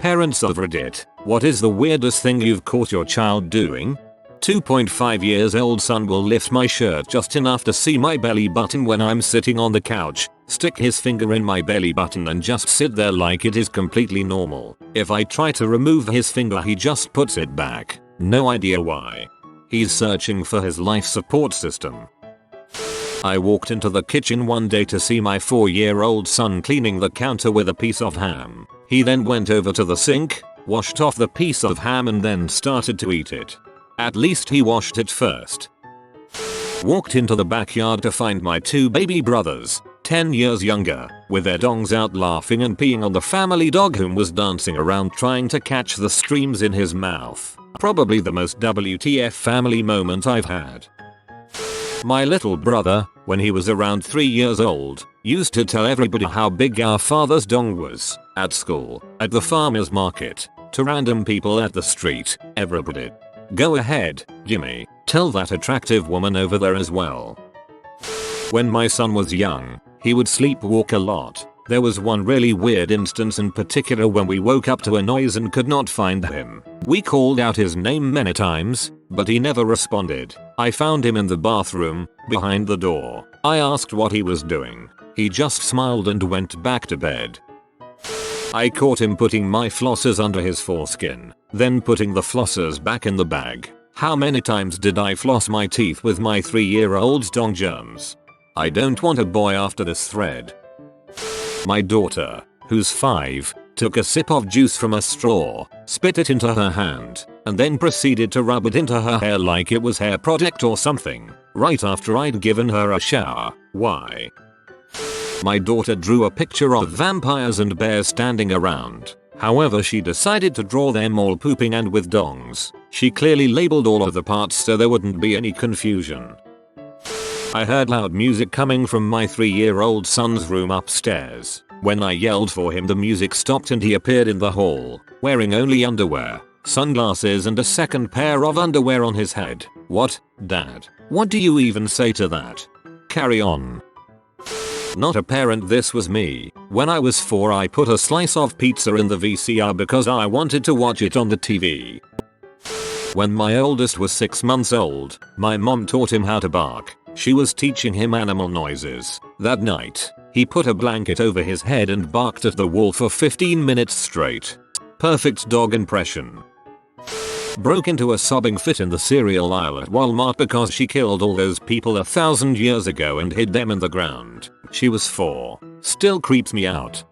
Parents of Reddit, what is the weirdest thing you've caught your child doing? 2.5 years old son will lift my shirt just enough to see my belly button when I'm sitting on the couch, stick his finger in my belly button and just sit there like it is completely normal. If I try to remove his finger he just puts it back. No idea why. He's searching for his life support system. I walked into the kitchen one day to see my 4-year-old son cleaning the counter with a piece of ham. He then went over to the sink, washed off the piece of ham and then started to eat it. At least he washed it first. Walked into the backyard to find my 2 baby brothers, 10 years younger, with their dongs out laughing and peeing on the family dog whom was dancing around trying to catch the streams in his mouth. Probably the most WTF family moment I've had. My little brother, when he was around 3 years old, used to tell everybody how big our father's dong was, at school, at the farmer's market, to random people at the street, everybody. Go ahead, Jimmy, tell that attractive woman over there as well. When my son was young, he would sleepwalk a lot. There was one really weird instance in particular when we woke up to a noise and could not find him. We called out his name many times, but he never responded. I found him in the bathroom, behind the door. I asked what he was doing. He just smiled and went back to bed. I caught him putting my flossers under his foreskin, then putting the flossers back in the bag. How many times did I floss my teeth with my 3-year-old's dong germs? I don't want a boy after this thread. My daughter, who's 5, took a sip of juice from a straw, spit it into her hand, and then proceeded to rub it into her hair like it was hair product or something, right after I'd given her a shower. Why? My daughter drew a picture of vampires and bears standing around. However, she decided to draw them all pooping and with dongs. She clearly labeled all of the parts so there wouldn't be any confusion. I heard loud music coming from my 3-year-old son's room upstairs. When I yelled for him, the music stopped and he appeared in the hall, wearing only underwear, sunglasses and a second pair of underwear on his head. What, Dad? What do you even say to that? Carry on. Not a parent, this was me. When I was 4, I put a slice of pizza in the VCR because I wanted to watch it on the TV. When my oldest was 6 months old, my mom taught him how to bark. She was teaching him animal noises. That night, he put a blanket over his head and barked at the wall for 15 minutes straight. Perfect dog impression. Broke into a sobbing fit in the cereal aisle at Walmart because she killed all those people 1,000 years ago and hid them in the ground. She was 4. Still creeps me out.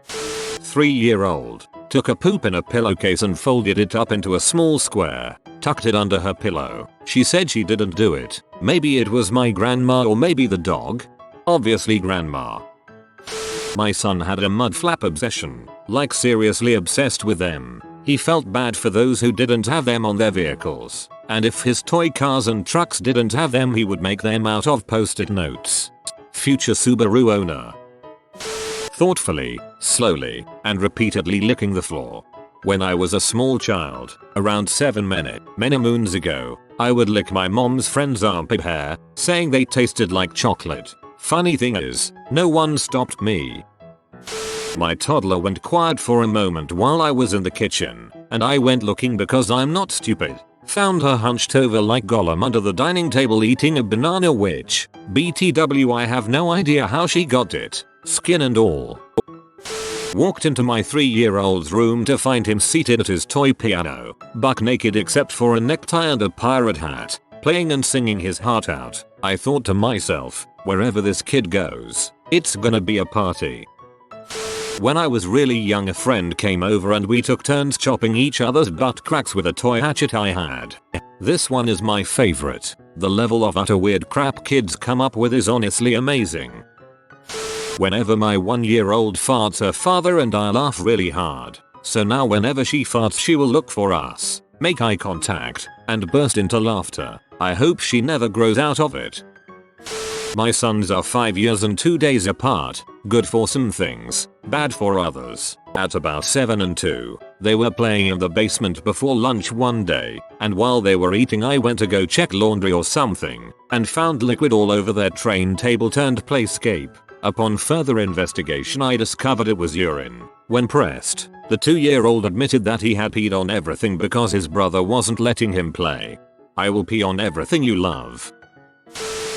3-year-old. Took a poop in a pillowcase and folded it up into a small square. Tucked it under her pillow. She said she didn't do it. Maybe it was my grandma or maybe the dog. Obviously grandma. My son had a mud flap obsession. Like seriously obsessed with them. He felt bad for those who didn't have them on their vehicles. And if his toy cars and trucks didn't have them, he would make them out of post-it notes. Future Subaru owner. Thoughtfully, slowly, and repeatedly licking the floor. When I was a small child, around 7 many moons ago, I would lick my mom's friend's armpit hair, saying they tasted like chocolate. Funny thing is, no one stopped me. My toddler went quiet for a moment while I was in the kitchen, and I went looking because I'm not stupid. Found her hunched over like Gollum under the dining table eating a banana, which, BTW, I have no idea how she got it, skin and all. Walked into my 3-year-old's room to find him seated at his toy piano, buck naked except for a necktie and a pirate hat, playing and singing his heart out. I thought to myself, wherever this kid goes, it's gonna be a party. When I was really young, a friend came over and we took turns chopping each other's butt cracks with a toy hatchet I had. This one is my favorite. The level of utter weird crap kids come up with is honestly amazing. Whenever my 1-year-old farts, her father and I laugh really hard. So now whenever she farts, she will look for us, make eye contact, and burst into laughter. I hope she never grows out of it. My sons are 5 years and 2 days apart. Good for some things, bad for others. At about 7 and 2, they were playing in the basement before lunch one day, and while they were eating I went to go check laundry or something, and found liquid all over their train table turned playscape. Upon further investigation I discovered it was urine. When pressed, the 2-year-old admitted that he had peed on everything because his brother wasn't letting him play. I will pee on everything you love.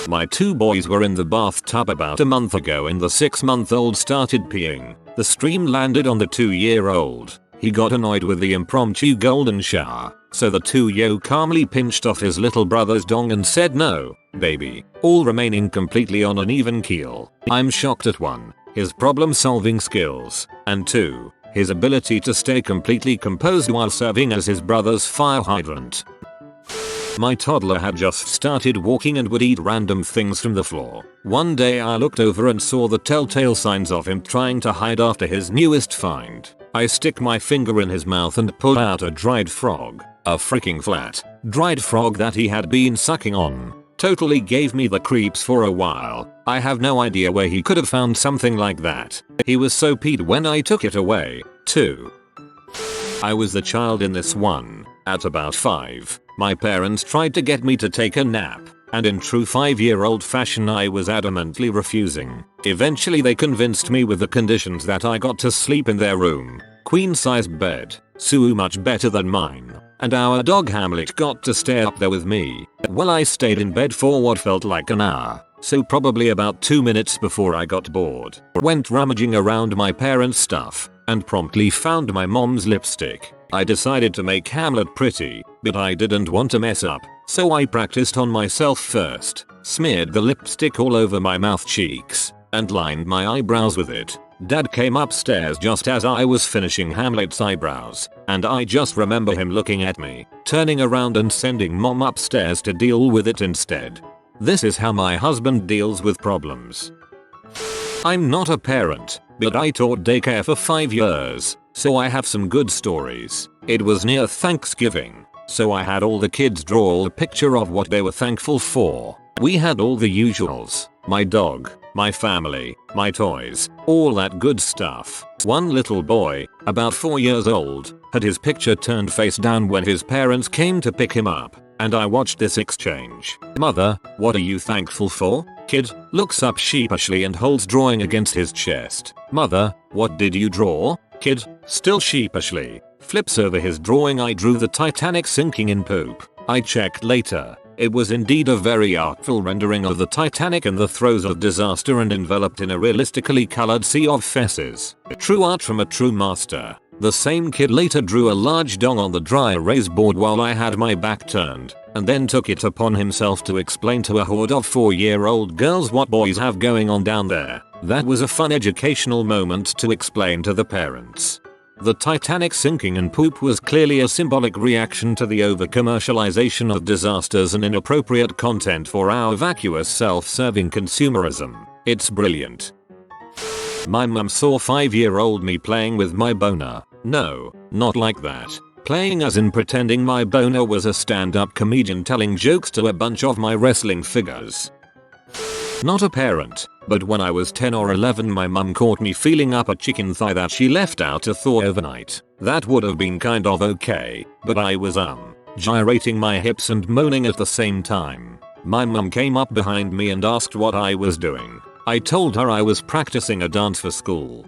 My 2 boys were in the bathtub about a month ago and the 6-month-old started peeing. The stream landed on the 2-year-old. He got annoyed with the impromptu golden shower, so the 2-yo calmly pinched off his little brother's dong and said no, baby, all remaining completely on an even keel. I'm shocked at 1, his problem solving skills, and 2, his ability to stay completely composed while serving as his brother's fire hydrant. My toddler had just started walking and would eat random things from the floor. One day I looked over and saw the telltale signs of him trying to hide after his newest find. I stick my finger in his mouth and pull out a dried frog. A freaking flat, dried frog that he had been sucking on. Totally gave me the creeps for a while. I have no idea where he could have found something like that. He was so peed when I took it away, too. I was the child in this one. At about 5, my parents tried to get me to take a nap, and in true 5-year-old fashion I was adamantly refusing. Eventually they convinced me with the conditions that I got to sleep in their room, queen-size bed, so much better than mine, and our dog Hamlet got to stay up there with me. Well, I stayed in bed for what felt like an hour, so probably about 2 minutes before I got bored. Went rummaging around my parents' stuff, and promptly found my mom's lipstick. I decided to make Hamlet pretty, but I didn't want to mess up, so I practiced on myself first, smeared the lipstick all over my mouth cheeks, and lined my eyebrows with it. Dad came upstairs just as I was finishing Hamlet's eyebrows, and I just remember him looking at me, turning around and sending mom upstairs to deal with it instead. This is how my husband deals with problems. I'm not a parent, but I taught daycare for 5 years, so I have some good stories. It was near Thanksgiving, so I had all the kids draw a picture of what they were thankful for. We had all the usuals, my dog, my family, my toys, all that good stuff. One little boy, about 4 years old, had his picture turned face down when his parents came to pick him up, and I watched this exchange. Mother, what are you thankful for? Kid, looks up sheepishly and holds drawing against his chest. Mother, what did you draw? Kid, still sheepishly, flips over his drawing. I drew the Titanic sinking in poop. I checked later. It was indeed a very artful rendering of the Titanic in the throes of disaster and enveloped in a realistically colored sea of fesses. True art from a true master. The same kid later drew a large dong on the dry erase board while I had my back turned, and then took it upon himself to explain to a horde of 4-year-old girls what boys have going on down there. That was a fun educational moment to explain to the parents. The Titanic sinking in poop was clearly a symbolic reaction to the over-commercialization of disasters and inappropriate content for our vacuous self-serving consumerism. It's brilliant. My mum saw 5-year-old me playing with my boner. No, not like that. Playing as in pretending my boner was a stand-up comedian telling jokes to a bunch of my wrestling figures. Not a parent, but when I was 10 or 11 my mum caught me feeling up a chicken thigh that she left out to thaw overnight. That would have been kind of okay, but I was gyrating my hips and moaning at the same time. My mum came up behind me and asked what I was doing. I told her I was practicing a dance for school.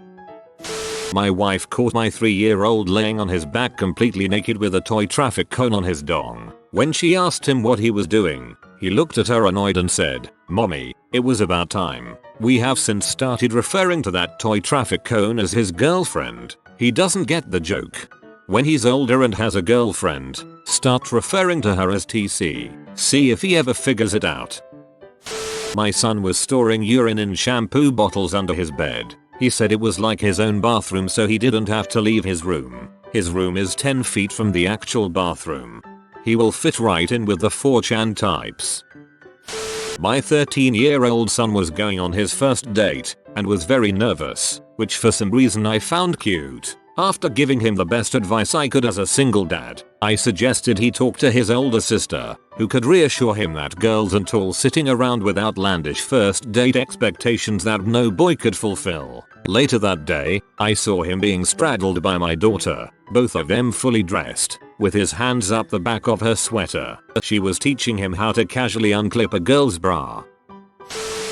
My wife caught my 3-year-old laying on his back completely naked with a toy traffic cone on his dong. When she asked him what he was doing, he looked at her annoyed and said, "Mommy, it was about time." We have since started referring to that toy traffic cone as his girlfriend. He doesn't get the joke. When he's older and has a girlfriend, start referring to her as TC. See if he ever figures it out. My son was storing urine in shampoo bottles under his bed. He said it was like his own bathroom so he didn't have to leave his room. His room is 10 feet from the actual bathroom. He will fit right in with the 4chan types. My 13-year-old son was going on his first date and was very nervous, which for some reason I found cute. After giving him the best advice I could as a single dad, I suggested he talk to his older sister, who could reassure him that girls aren't all sitting around with outlandish first date expectations that no boy could fulfill. Later that day, I saw him being straddled by my daughter, both of them fully dressed, with his hands up the back of her sweater. She was teaching him how to casually unclip a girl's bra.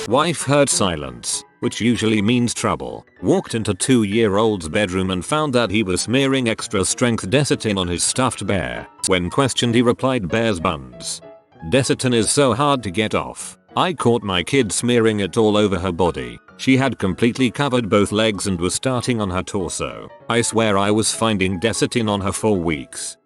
Wife heard silence, which usually means trouble. Walked into 2-year-old's bedroom and found that he was smearing extra strength Desitin on his stuffed bear. When questioned he replied bear's buns. Desitin is so hard to get off. I caught my kid smearing it all over her body. She had completely covered both legs and was starting on her torso. I swear I was finding Desitin on her for weeks.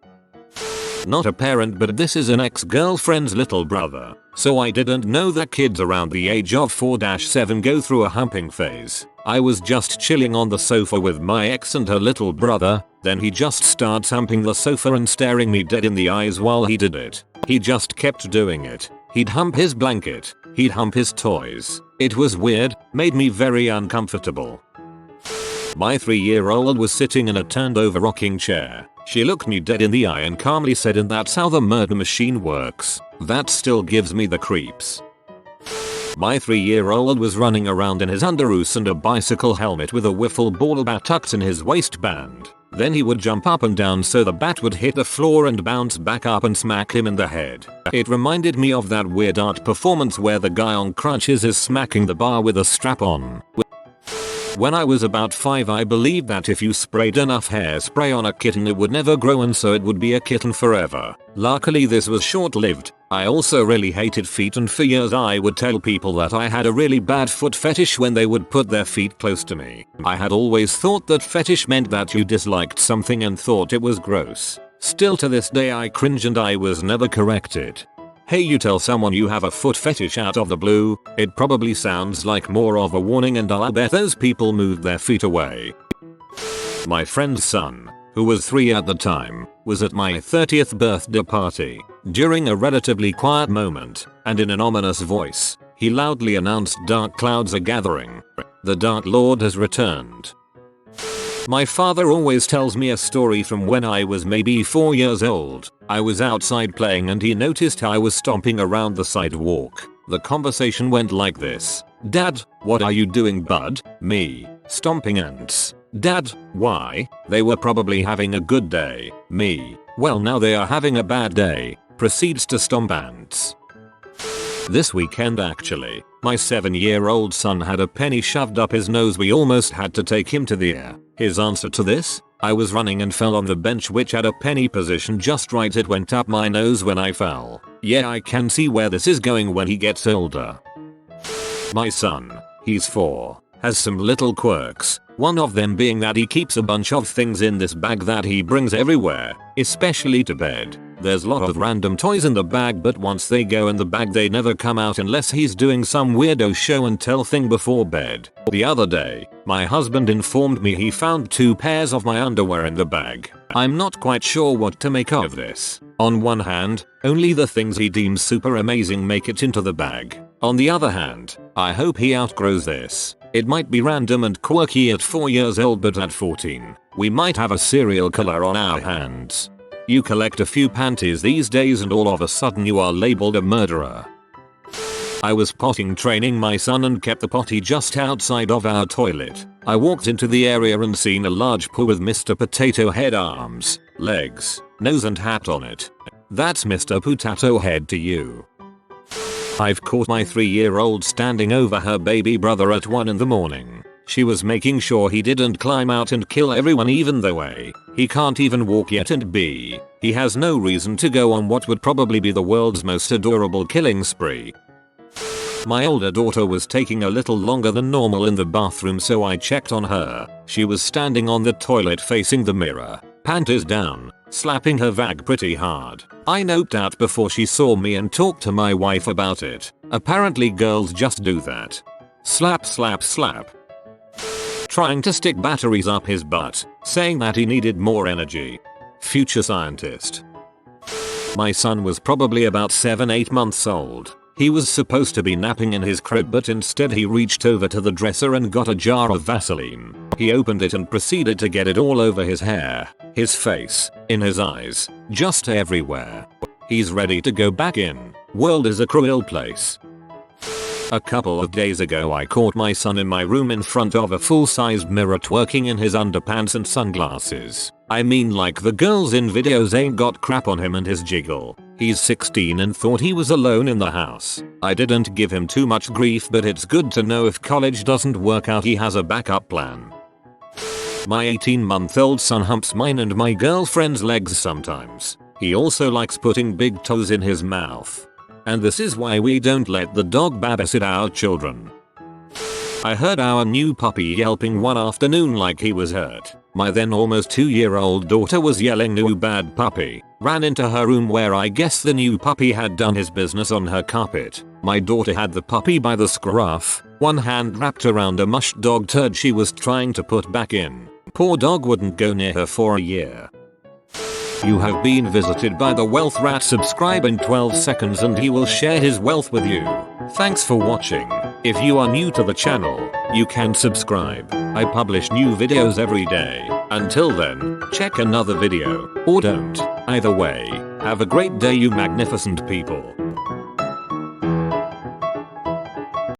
Not a parent, but this is an ex-girlfriend's little brother. So I didn't know that kids around the age of 4-7 go through a humping phase. I was just chilling on the sofa with my ex and her little brother, then he just starts humping the sofa and staring me dead in the eyes while he did it. He just kept doing it. He'd hump his blanket, he'd hump his toys. It was weird, made me very uncomfortable. My 3-year-old was sitting in a turned over rocking chair. She looked me dead in the eye and calmly said, "And that's how the murder machine works." That still gives me the creeps. My 3-year-old was running around in his underoos and a bicycle helmet with a wiffle ball bat tucked in his waistband. Then he would jump up and down so the bat would hit the floor and bounce back up and smack him in the head. It reminded me of that weird art performance where the guy on crutches is smacking the bar with a strap on. When I was about 5, I believed that if you sprayed enough hairspray on a kitten it would never grow and so it would be a kitten forever. Luckily this was short-lived. I also really hated feet, and for years I would tell people that I had a really bad foot fetish when they would put their feet close to me. I had always thought that fetish meant that you disliked something and thought it was gross. Still to this day I cringe and I was never corrected. Hey, you tell someone you have a foot fetish out of the blue, it probably sounds like more of a warning, and I'll bet those people moved their feet away. My friend's son, who was 3 at the time, was at my 30th birthday party. During a relatively quiet moment, and in an ominous voice, he loudly announced, "Dark clouds are gathering. The Dark Lord has returned." My father always tells me a story from when I was maybe 4 years old. I was outside playing and he noticed I was stomping around the sidewalk. The conversation went like this: "Dad, what are you doing, bud?" Me: "Stomping ants." "Dad, why?" "They were probably having a good day." Me: "Well, now they are having a bad day." Proceeds to stomp ants. This weekend actually, my 7-year-old son had a penny shoved up his nose. We almost had to take him to the ER. His answer to this: "I was running and fell on the bench which had a penny position just right. It went up my nose when I fell." Yeah, I can see where this is going when he gets older. My son, he's 4, has some little quirks. One of them being that he keeps a bunch of things in this bag that he brings everywhere, especially to bed. There's a lot of random toys in the bag, but once they go in the bag they never come out unless he's doing some weirdo show and tell thing before bed. The other day, my husband informed me he found 2 pairs of my underwear in the bag. I'm not quite sure what to make of this. On one hand, only the things he deems super amazing make it into the bag. On the other hand, I hope he outgrows this. It might be random and quirky at 4 years old, but at 14, we might have a serial killer on our hands. You collect a few panties these days and all of a sudden you are labeled a murderer. I was potting training my son and kept the potty just outside of our toilet. I walked into the area and seen a large poo with Mr. Potato Head arms, legs, nose and hat on it. That's Mr. Potato Head to you. I've caught my 3-year-old standing over her baby brother at 1 in the morning. She was making sure he didn't climb out and kill everyone, even though A, he can't even walk yet, and B, he has no reason to go on what would probably be the world's most adorable killing spree. My older daughter was taking a little longer than normal in the bathroom, so I checked on her. She was standing on the toilet facing the mirror, panties down, slapping her vag pretty hard. I noped out before she saw me and talked to my wife about it. Apparently girls just do that. Slap slap slap. Trying to stick batteries up his butt, saying that he needed more energy. Future scientist. My son was probably about 7-8 months old. He was supposed to be napping in his crib, but instead he reached over to the dresser and got a jar of Vaseline. He opened it and proceeded to get it all over his hair, his face, in his eyes, just everywhere. He's ready to go back in. World is a cruel place. A couple of days ago I caught my son in my room in front of a full-sized mirror twerking in his underpants and sunglasses. I mean, like the girls in videos ain't got crap on him and his jiggle. He's 16 and thought he was alone in the house. I didn't give him too much grief, but it's good to know if college doesn't work out he has a backup plan. My 18-month-old son humps mine and my girlfriend's legs sometimes. He also likes putting big toes in his mouth. And this is why we don't let the dog babysit our children. I heard our new puppy yelping one afternoon like he was hurt. My then almost 2-year-old daughter was yelling "new bad puppy," ran into her room where I guess the new puppy had done his business on her carpet. My daughter had the puppy by the scruff, one hand wrapped around a mush dog turd she was trying to put back in. Poor dog wouldn't go near her for a year. You have been visited by the wealth rat. Subscribe in 12 seconds and he will share his wealth with you. Thanks for watching. If you are new to the channel, you can subscribe. I publish new videos every day. Until then, check another video, or don't. Either way, have a great day you magnificent people.